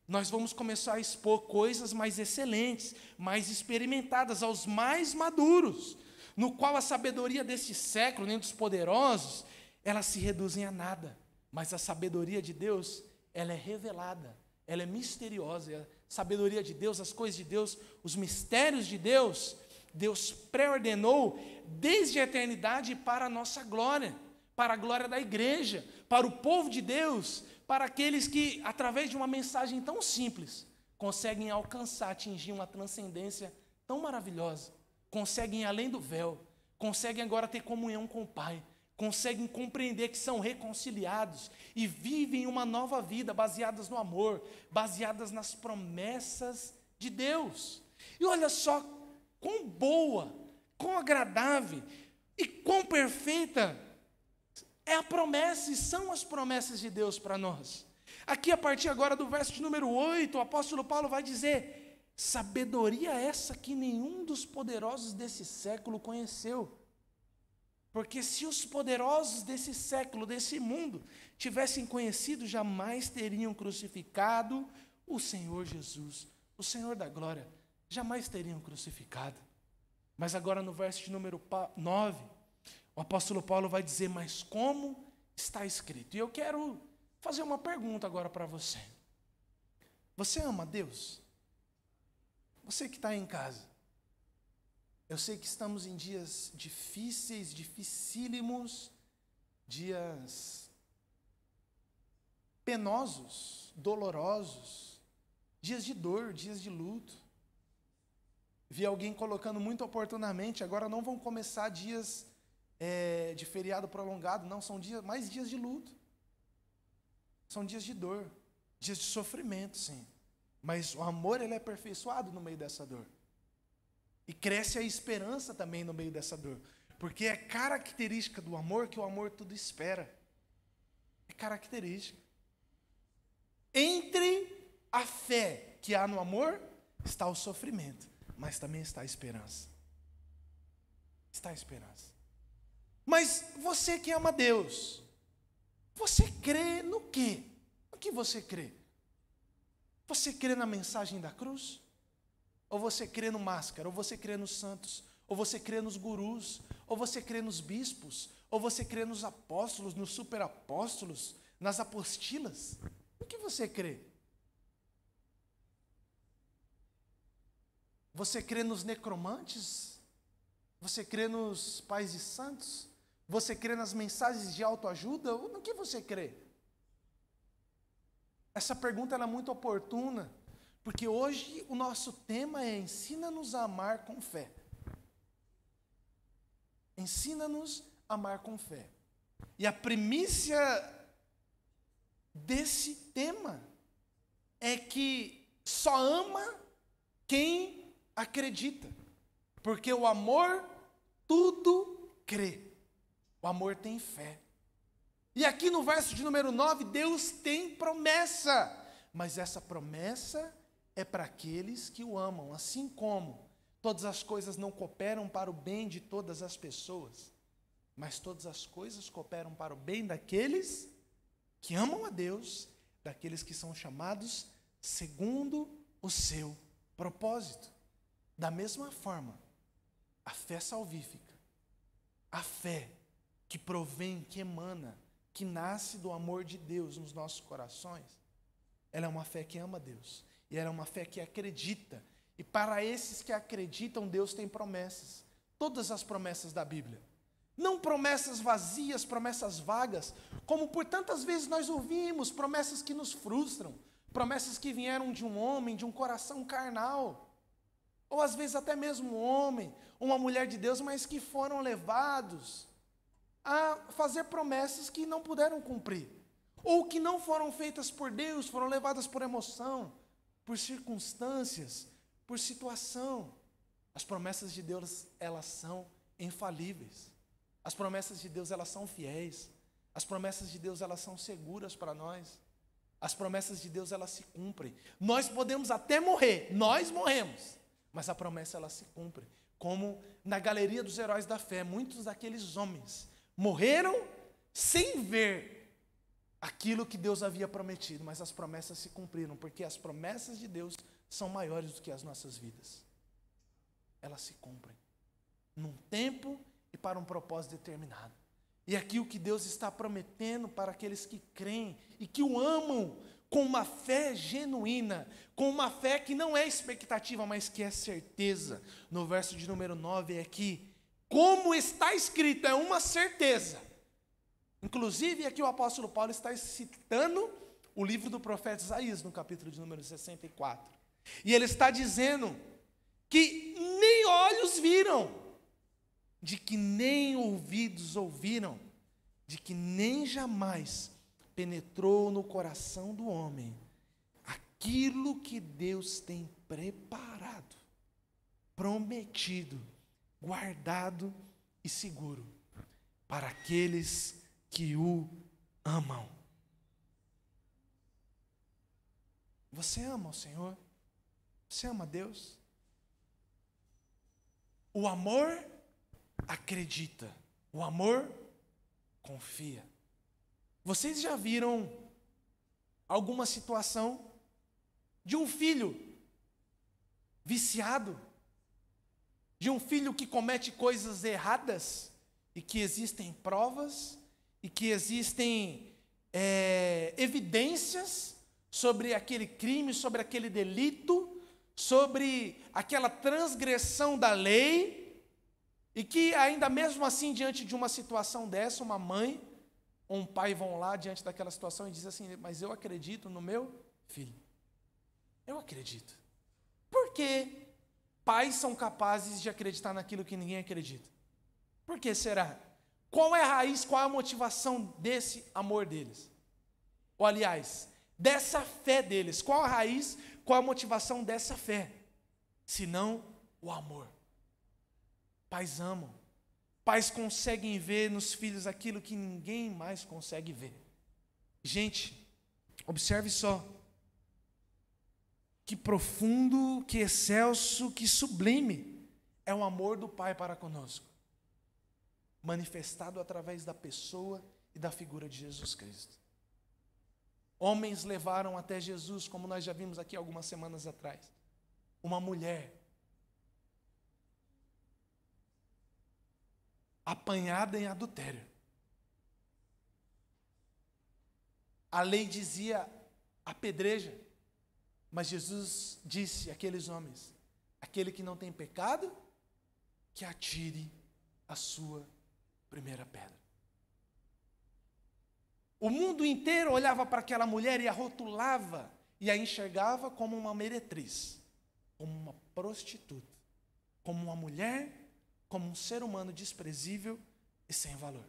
nós vamos começar a expor coisas mais excelentes, mais experimentadas, aos mais maduros, no qual a sabedoria desse século, nem dos poderosos, ela se reduz a nada. Mas a sabedoria de Deus, ela é revelada, ela é misteriosa. A sabedoria de Deus, as coisas de Deus, os mistérios de Deus, Deus pré-ordenou desde a eternidade para a nossa glória, para a glória da igreja, para o povo de Deus, para aqueles que, através de uma mensagem tão simples, conseguem alcançar, atingir uma transcendência tão maravilhosa, conseguem ir além do véu, conseguem agora ter comunhão com o Pai, conseguem compreender que são reconciliados e vivem uma nova vida baseadas no amor, baseadas nas promessas de Deus. E olha só quão boa, quão agradável e quão perfeita é a promessa e são as promessas de Deus para nós. Aqui, a partir agora do verso de número 8, o apóstolo Paulo vai dizer: sabedoria essa que nenhum dos poderosos desse século conheceu. Porque se os poderosos desse século, desse mundo, tivessem conhecido, jamais teriam crucificado o Senhor Jesus, o Senhor da glória, jamais teriam crucificado. Mas agora no verso de número 9, o apóstolo Paulo vai dizer: mas como está escrito? E eu quero fazer uma pergunta agora para você. Você ama Deus? Você que está aí em casa. Eu sei que estamos em dias difíceis, dificílimos, dias penosos, dolorosos, dias de dor, dias de luto. Vi alguém colocando muito oportunamente: agora não vão começar dias de feriado prolongado, não, são mais dias de luto. São dias de dor, dias de sofrimento, sim. Mas o amor, ele é aperfeiçoado no meio dessa dor. E cresce a esperança também no meio dessa dor. Porque é característica do amor que o amor tudo espera. É característica. Entre a fé que há no amor, está o sofrimento. Mas também está a esperança. Está a esperança. Mas você que ama Deus, você crê no quê? No que você crê? Você crê na mensagem da cruz? Ou você crê no máscara? Ou você crê nos santos? Ou você crê nos gurus? Ou você crê nos bispos? Ou você crê nos apóstolos, nos superapóstolos, nas apostilas? No que você crê? Você crê nos necromantes? Você crê nos pais de santos? Você crê nas mensagens de autoajuda? No que você crê? Essa pergunta ela é muito oportuna, porque hoje o nosso tema é ensina-nos a amar com fé. Ensina-nos a amar com fé. E a primícia desse tema é que só ama quem acredita. Porque o amor tudo crê. O amor tem fé. E aqui no verso de número 9, Deus tem promessa. Mas essa promessa é para aqueles que o amam. Assim como todas as coisas não cooperam para o bem de todas as pessoas, mas todas as coisas cooperam para o bem daqueles que amam a Deus, daqueles que são chamados segundo o seu propósito. Da mesma forma, a fé salvífica, a fé que provém, que emana, que nasce do amor de Deus nos nossos corações, ela é uma fé que ama Deus, e ela é uma fé que acredita, e para esses que acreditam, Deus tem promessas, todas as promessas da Bíblia, não promessas vazias, promessas vagas, como por tantas vezes nós ouvimos, promessas que nos frustram, promessas que vieram de um homem, de um coração carnal, ou às vezes até mesmo um homem, uma mulher de Deus, mas que foram levados a fazer promessas que não puderam cumprir, ou que não foram feitas por Deus, foram levadas por emoção, por circunstâncias, por situação. As promessas de Deus, elas são infalíveis. As promessas de Deus, elas são fiéis. As promessas de Deus, elas são seguras para nós. As promessas de Deus, elas se cumprem. Nós podemos até morrer, nós morremos, mas a promessa, ela se cumpre. Como na galeria dos heróis da fé, muitos daqueles homens morreram sem ver aquilo que Deus havia prometido, mas as promessas se cumpriram, porque as promessas de Deus são maiores do que as nossas vidas. Elas se cumprem num tempo e para um propósito determinado. E aqui o que Deus está prometendo para aqueles que creem e que o amam com uma fé genuína, com uma fé que não é expectativa, mas que é certeza. No verso de número 9 é que, como está escrito, é uma certeza. Inclusive, aqui o apóstolo Paulo está citando o livro do profeta Isaías, no capítulo de número 64. E ele está dizendo que nem olhos viram, de que nem ouvidos ouviram, de que nem jamais penetrou no coração do homem aquilo que Deus tem preparado, prometido, guardado e seguro para aqueles que o amam. Você ama o Senhor? Você ama Deus? O amor acredita, o amor confia. Vocês já viram alguma situação de um filho viciado, de um filho que comete coisas erradas e que existem provas e que existem evidências sobre aquele crime, sobre aquele delito, sobre aquela transgressão da lei, e que ainda mesmo assim, diante de uma situação dessa, uma mãe ou um pai vão lá diante daquela situação e dizem assim: mas eu acredito no meu filho. Eu acredito. Por que pais são capazes de acreditar naquilo que ninguém acredita? Por que será? Qual é a raiz, qual é a motivação desse amor deles? Ou, aliás, dessa fé deles. Qual a raiz, qual a motivação dessa fé? Senão o amor. Pais amam. Pais conseguem ver nos filhos aquilo que ninguém mais consegue ver. Gente, observe só. Que profundo, que excelso, que sublime é o amor do Pai para conosco, manifestado através da pessoa e da figura de Jesus Cristo. Homens levaram até Jesus, como nós já vimos aqui algumas semanas atrás, uma mulher apanhada em adultério. A lei dizia apedreja, mas Jesus disse àqueles homens: aquele que não tem pecado, que atire a sua primeira pedra. O mundo inteiro olhava para aquela mulher e a rotulava e a enxergava como uma meretriz, como uma prostituta, como uma mulher, como um ser humano desprezível e sem valor.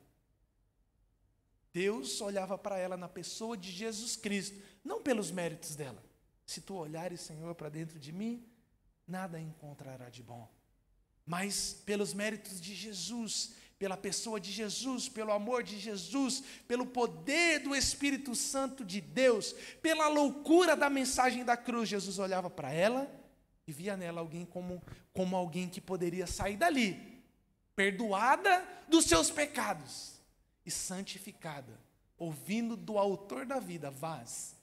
Deus olhava para ela na pessoa de Jesus Cristo, não pelos méritos dela. Se tu olhares, Senhor, para dentro de mim, nada encontrará de bom. Mas pelos méritos de Jesus, pela pessoa de Jesus, pelo amor de Jesus, pelo poder do Espírito Santo de Deus, pela loucura da mensagem da cruz, Jesus olhava para ela e via nela alguém como alguém que poderia sair dali, perdoada dos seus pecados e santificada, ouvindo do autor da vida: vás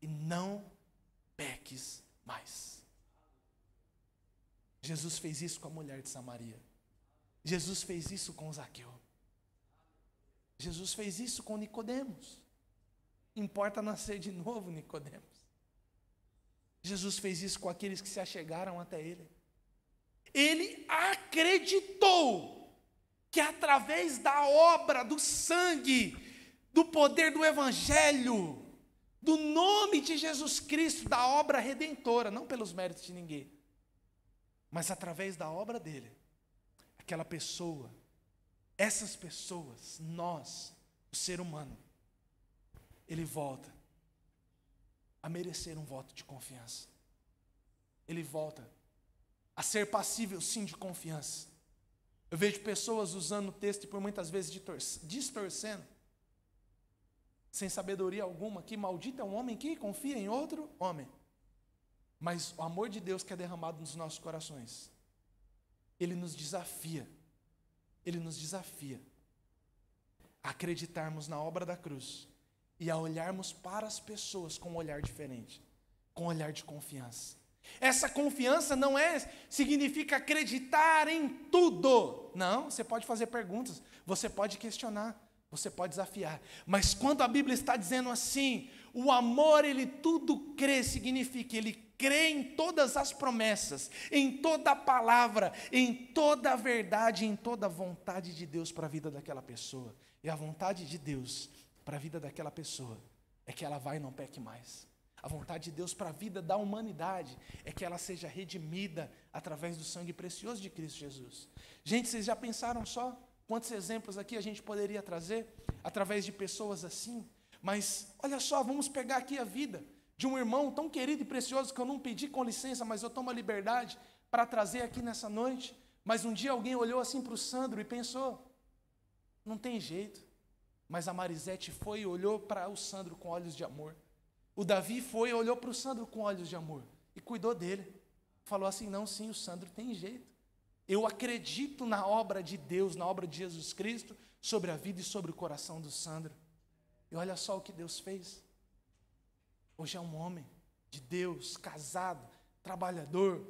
e não peques mais. Jesus fez isso com a mulher de Samaria. Jesus fez isso com Zaqueu. Jesus fez isso com Nicodemos. Importa nascer de novo, Nicodemos. Jesus fez isso com aqueles que se achegaram até ele. Ele acreditou que através da obra, do sangue, do poder do evangelho, do nome de Jesus Cristo, da obra redentora, não pelos méritos de ninguém, mas através da obra dele, aquela pessoa, essas pessoas, nós, o ser humano, ele volta a merecer um voto de confiança. Ele volta a ser passível, sim, de confiança. Eu vejo pessoas usando o texto e por muitas vezes distorcendo, sem sabedoria alguma, que maldito é um homem que confia em outro homem. Mas o amor de Deus que é derramado nos nossos corações, ele nos desafia a acreditarmos na obra da cruz e a olharmos para as pessoas com um olhar diferente, com um olhar de confiança. Essa confiança não significa acreditar em tudo. Não, você pode fazer perguntas, você pode questionar, você pode desafiar. Mas quando a Bíblia está dizendo assim, o amor, ele tudo crê, significa ele crê em todas as promessas, em toda a palavra, em toda a verdade, em toda a vontade de Deus para a vida daquela pessoa. E a vontade de Deus para a vida daquela pessoa é que ela vai e não peque mais. A vontade de Deus para a vida da humanidade é que ela seja redimida através do sangue precioso de Cristo Jesus. Gente, vocês já pensaram só quantos exemplos aqui a gente poderia trazer através de pessoas assim? Mas olha só, vamos pegar aqui a vida de um irmão tão querido e precioso que eu não pedi com licença, mas eu tomo a liberdade para trazer aqui nessa noite. Mas um dia alguém olhou assim para o Sandro e pensou, não tem jeito. Mas a Marisete foi e olhou para o Sandro com olhos de amor. O Davi foi e olhou para o Sandro com olhos de amor e cuidou dele. Falou assim, não, sim, o Sandro tem jeito. Eu acredito na obra de Deus, na obra de Jesus Cristo, sobre a vida e sobre o coração do Sandro. E olha só o que Deus fez. Hoje é um homem de Deus, casado, trabalhador,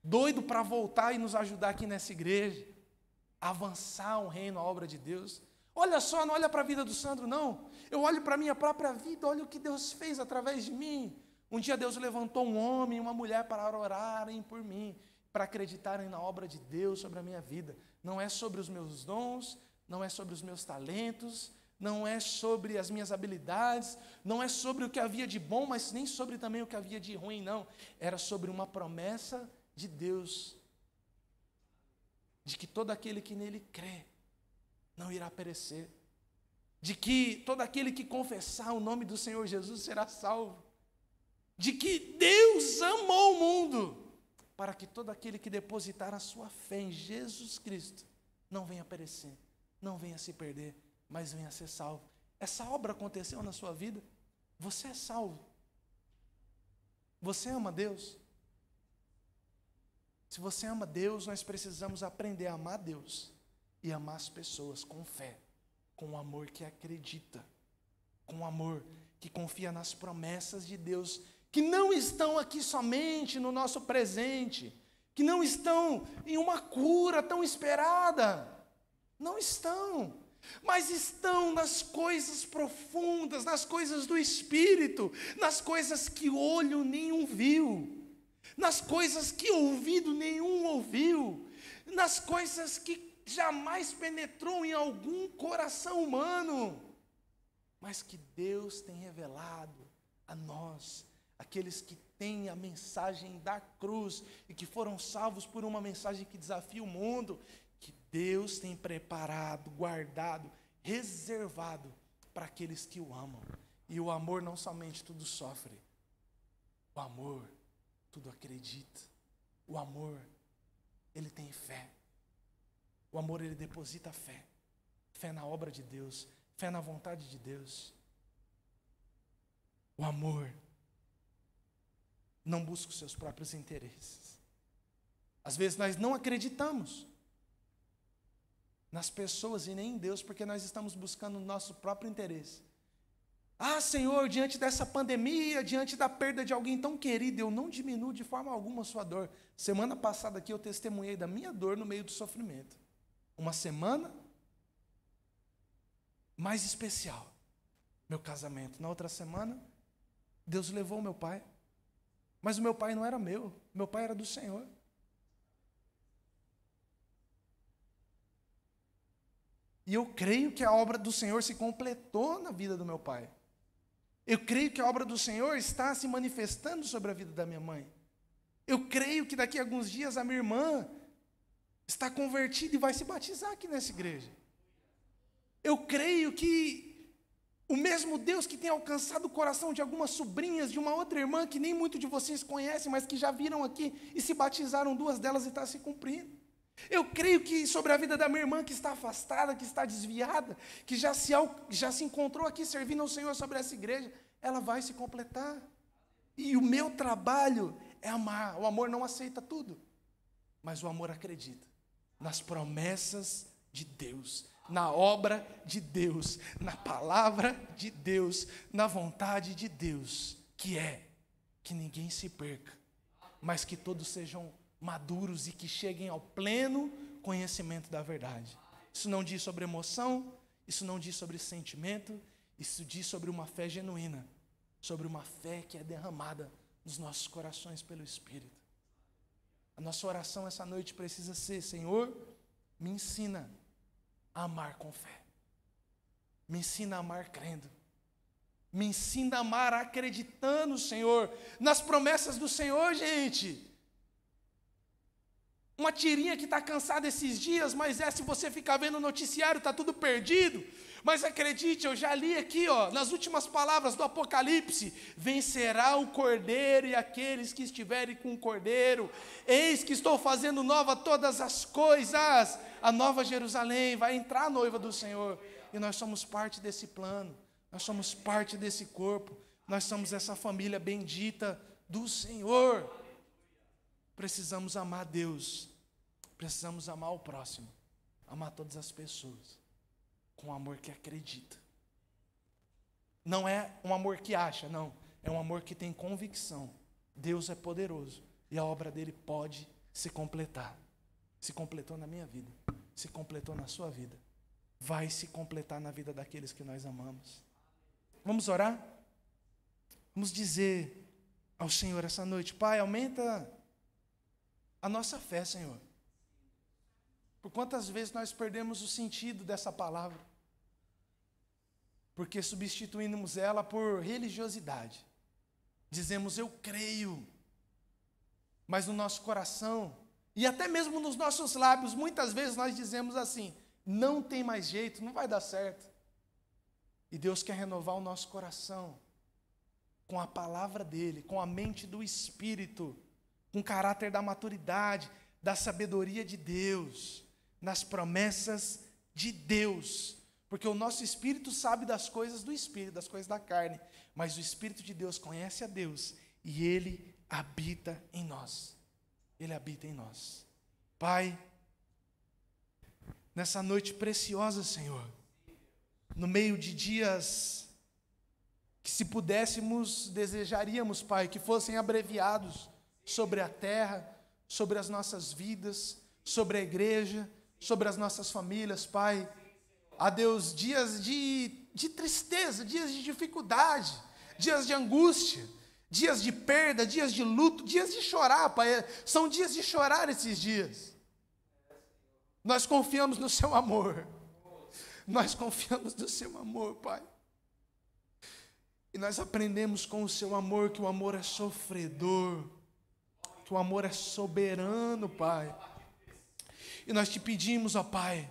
doido para voltar e nos ajudar aqui nessa igreja, a avançar o reino, a obra de Deus. Olha só, não olha para a vida do Sandro, não. Eu olho para a minha própria vida, olha o que Deus fez através de mim. Um dia Deus levantou um homem e uma mulher para orarem por mim, para acreditarem na obra de Deus sobre a minha vida. Não é sobre os meus dons, não é sobre os meus talentos, não é sobre as minhas habilidades, não é sobre o que havia de bom, mas nem sobre também o que havia de ruim, não. Era sobre uma promessa de Deus, de que todo aquele que nele crê não irá perecer, de que todo aquele que confessar o nome do Senhor Jesus será salvo, de que Deus amou o mundo, para que todo aquele que depositar a sua fé em Jesus Cristo não venha perecer, não venha se perder, mas venha ser salvo. Essa obra aconteceu na sua vida, você é salvo. Você ama Deus? Se você ama Deus, nós precisamos aprender a amar Deus e amar as pessoas com fé, com um amor que acredita, com um amor que confia nas promessas de Deus, que não estão aqui somente no nosso presente, que não estão em uma cura tão esperada, não estão, mas estão nas coisas profundas, nas coisas do Espírito, nas coisas que olho nenhum viu, nas coisas que ouvido nenhum ouviu, nas coisas que jamais penetrou em algum coração humano, mas que Deus tem revelado a nós, aqueles que têm a mensagem da cruz e que foram salvos por uma mensagem que desafia o mundo, que Deus tem preparado, guardado, reservado para aqueles que o amam. E o amor não somente tudo sofre, o amor tudo acredita, o amor, ele tem fé, o amor ele deposita fé, fé na obra de Deus, fé na vontade de Deus. O amor não busca os seus próprios interesses. Às vezes nós não acreditamos nas pessoas e nem em Deus, porque nós estamos buscando o nosso próprio interesse. Ah, Senhor, diante dessa pandemia, diante da perda de alguém tão querido, eu não diminuo de forma alguma a sua dor. Semana passada aqui eu testemunhei da minha dor no meio do sofrimento. Uma semana mais especial, meu casamento. Na outra semana, Deus levou meu pai. Mas o meu pai não era meu pai era do Senhor. E eu creio que a obra do Senhor se completou na vida do meu pai. Eu creio que a obra do Senhor está se manifestando sobre a vida da minha mãe. Eu creio que daqui a alguns dias a minha irmã está convertida e vai se batizar aqui nessa igreja. Eu creio que o mesmo Deus que tem alcançado o coração de algumas sobrinhas, de uma outra irmã que nem muito de vocês conhecem, mas que já viram aqui e se batizaram, 2 delas, e está se cumprindo. Eu creio que sobre a vida da minha irmã que está afastada, que está desviada, que já se encontrou aqui servindo ao Senhor sobre essa igreja, ela vai se completar. E o meu trabalho é amar. O amor não aceita tudo, mas o amor acredita nas promessas de Deus, na obra de Deus, na palavra de Deus, na vontade de Deus, que é que ninguém se perca, mas que todos sejam maduros e que cheguem ao pleno conhecimento da verdade. Isso não diz sobre emoção, isso não diz sobre sentimento, isso diz sobre uma fé genuína, sobre uma fé que é derramada nos nossos corações pelo Espírito. A nossa oração essa noite precisa ser: Senhor, me ensina a amar com fé, me ensina a amar crendo, me ensina a amar acreditando, Senhor, nas promessas do Senhor, gente. Uma tirinha que está cansada esses dias, mas se você ficar vendo o noticiário, está tudo perdido. Mas acredite, eu já li aqui, nas últimas palavras do Apocalipse: vencerá o Cordeiro e aqueles que estiverem com o Cordeiro. Eis que estou fazendo nova todas as coisas. A nova Jerusalém, vai entrar a noiva do Senhor. E nós somos parte desse plano, nós somos parte desse corpo, nós somos essa família bendita do Senhor. Precisamos amar Deus, precisamos amar o próximo, amar todas as pessoas, com um amor que acredita. Não é um amor que acha, não, é um amor que tem convicção. Deus é poderoso e a obra dele pode se completar. Se completou na minha vida, se completou na sua vida, vai se completar na vida daqueles que nós amamos. Vamos orar? Vamos dizer ao Senhor essa noite: Pai, aumenta a nossa fé, Senhor. Por quantas vezes nós perdemos o sentido dessa palavra, porque substituímos ela por religiosidade. Dizemos eu creio, mas no nosso coração, e até mesmo nos nossos lábios, muitas vezes nós dizemos assim: não tem mais jeito, não vai dar certo. E Deus quer renovar o nosso coração com a palavra dEle, com a mente do Espírito, com o caráter da maturidade, da sabedoria de Deus, nas promessas de Deus. Porque o nosso Espírito sabe das coisas do Espírito, das coisas da carne, mas o Espírito de Deus conhece a Deus e Ele habita em nós. Ele habita em nós. Pai, nessa noite preciosa, Senhor, no meio de dias que, se pudéssemos, desejaríamos, Pai, que fossem abreviados sobre a terra, sobre as nossas vidas, sobre a igreja, sobre as nossas famílias, Pai. A Deus, dias de tristeza, dias de dificuldade, dias de angústia, dias de perda, dias de luto, dias de chorar, Pai. São dias de chorar esses dias. Nós confiamos no Seu amor. Nós confiamos no Seu amor, Pai. E nós aprendemos com o Seu amor que o amor é sofredor, que o amor é soberano, Pai. E nós te pedimos, ó Pai,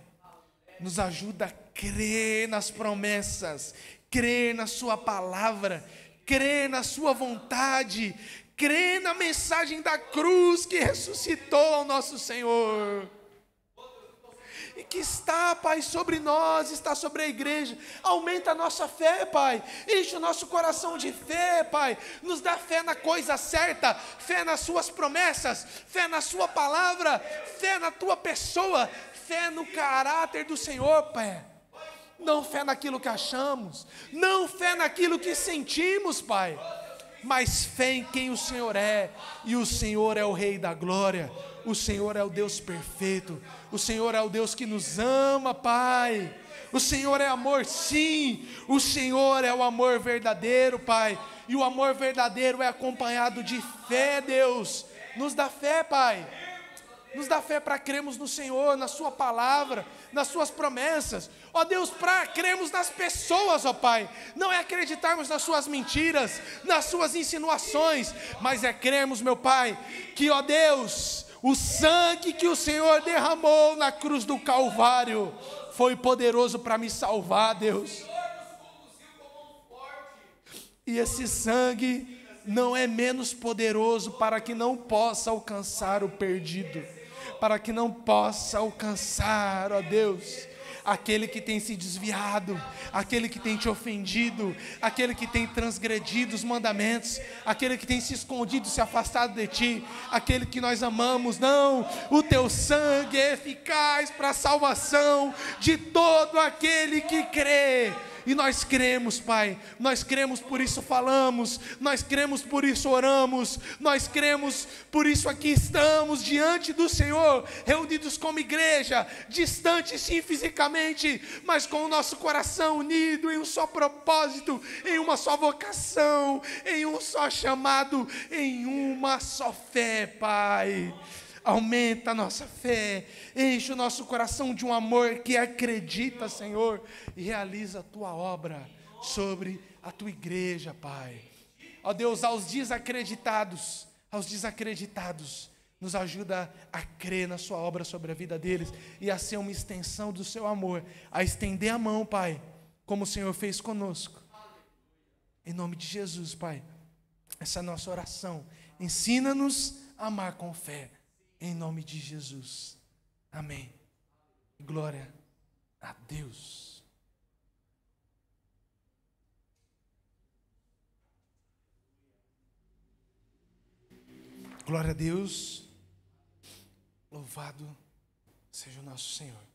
nos ajuda a crer nas promessas, crer na Sua palavra, crer na Sua vontade, crer na mensagem da cruz que ressuscitou ao nosso Senhor. E que está, Pai, sobre nós, está sobre a igreja. Aumenta a nossa fé, Pai. Enche o nosso coração de fé, Pai. Nos dá fé na coisa certa, fé nas Suas promessas, fé na Sua palavra, fé na Tua pessoa, fé no caráter do Senhor, Pai. Não fé naquilo que achamos, não fé naquilo que sentimos, Pai, mas fé em quem o Senhor é. E o Senhor é o Rei da glória. O Senhor é o Deus perfeito. O Senhor é o Deus que nos ama, Pai. O Senhor é amor, sim. O Senhor é o amor verdadeiro, Pai. E o amor verdadeiro é acompanhado de fé, Deus. Nos dá fé, Pai. Nos dá fé para crermos no Senhor, na Sua palavra, nas Suas promessas. Ó Deus, para crermos nas pessoas, ó Pai. Não é acreditarmos nas Suas mentiras, nas Suas insinuações, mas é crermos, meu Pai, que, ó Deus, o sangue que o Senhor derramou na cruz do Calvário foi poderoso para me salvar, Deus. E esse sangue não é menos poderoso para que não possa alcançar o perdido, para que não possa alcançar, ó Deus, aquele que tem se desviado, aquele que tem te ofendido, aquele que tem transgredido os mandamentos, aquele que tem se escondido, se afastado de ti, aquele que nós amamos. Não, o teu sangue é eficaz para a salvação de todo aquele que crê. E nós cremos, Pai, nós cremos, por isso falamos, nós cremos, por isso oramos, nós cremos, por isso aqui estamos diante do Senhor, reunidos como igreja, distantes sim fisicamente, mas com o nosso coração unido em um só propósito, em uma só vocação, em um só chamado, em uma só fé, Pai. Aumenta a nossa fé, enche o nosso coração de um amor que acredita, Senhor, e realiza a Tua obra sobre a Tua igreja, Pai. Ó Deus, aos desacreditados, nos ajuda a crer na Sua obra sobre a vida deles e a ser uma extensão do Seu amor, a estender a mão, Pai, como o Senhor fez conosco. Em nome de Jesus, Pai, essa é a nossa oração. Ensina-nos a amar com fé. Em nome de Jesus. Amém. Glória a Deus. Glória a Deus. Louvado seja o nosso Senhor.